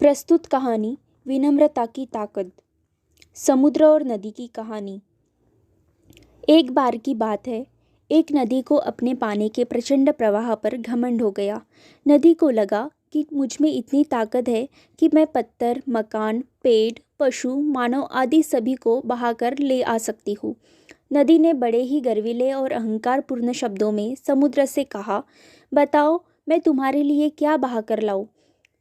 प्रस्तुत कहानी विनम्रता की ताकत। समुद्र और नदी की कहानी। एक बार की बात है, एक नदी को अपने पानी के प्रचंड प्रवाह पर घमंड हो गया। नदी को लगा कि मुझ में इतनी ताकत है कि मैं पत्थर, मकान, पेड़, पशु, मानव आदि सभी को बहाकर ले आ सकती हूँ। नदी ने बड़े ही गर्वीले और अहंकारपूर्ण शब्दों में समुद्र से कहा, बताओ मैं तुम्हारे लिए क्या बहाकर लाऊं?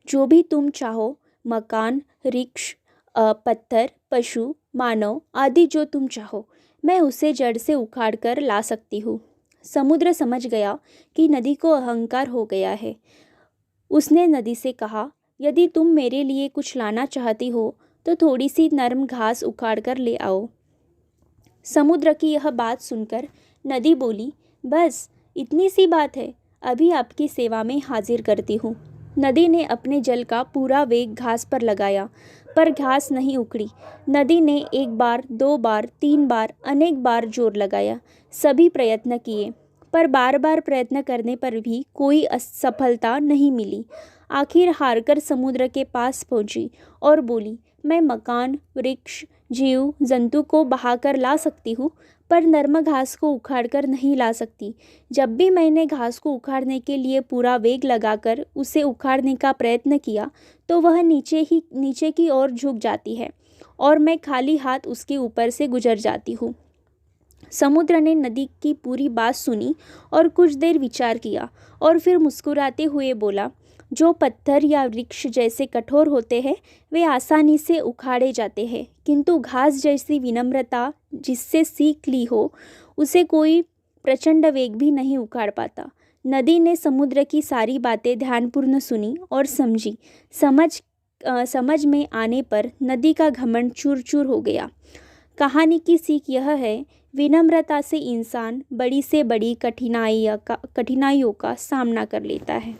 जो भी तुम चाहो, मकान, वृक्ष, पत्थर, पशु, मानव आदि जो तुम चाहो, मैं उसे जड़ से उखाड़ कर ला सकती हूँ। समुद्र समझ गया कि नदी को अहंकार हो गया है। उसने नदी से कहा, यदि तुम मेरे लिए कुछ लाना चाहती हो तो थोड़ी सी नरम घास उखाड़ कर ले आओ। समुद्र की यह बात सुनकर नदी बोली, बस इतनी सी बात है, अभी आपकी सेवा में हाजिर करती हूँ। नदी ने अपने जल का पूरा वेग घास पर लगाया, पर घास नहीं उखड़ी। नदी ने एक बार, दो बार, तीन बार, अनेक बार जोर लगाया। सभी प्रयत्न किए, पर बार बार प्रयत्न करने पर भी कोई असफलता नहीं मिली। आखिर हारकर समुद्र के पास पहुंची और बोली, मैं मकान, वृक्ष, जीव जंतु को बहाकर ला सकती हूँ, पर नर्म घास को उखाड़कर नहीं ला सकती। जब भी मैंने घास को उखाड़ने के लिए पूरा वेग लगाकर उसे उखाड़ने का प्रयत्न किया तो वह नीचे की ओर झुक जाती है और मैं खाली हाथ उसके ऊपर से गुजर जाती हूँ। समुद्र ने नदी की पूरी बात सुनी और कुछ देर विचार किया और फिर मुस्कुराते हुए बोला, जो पत्थर या वृक्ष जैसे कठोर होते हैं वे आसानी से उखाड़े जाते हैं, किंतु घास जैसी विनम्रता जिससे सीख ली हो उसे कोई प्रचंड वेग भी नहीं उखाड़ पाता। नदी ने समुद्र की सारी बातें ध्यानपूर्ण सुनी और समझी। समझ में आने पर नदी का घमंड चूर चूर हो गया। कहानी की सीख यह है, विनम्रता से इंसान बड़ी से बड़ी कठिनाइयों का सामना कर लेता है।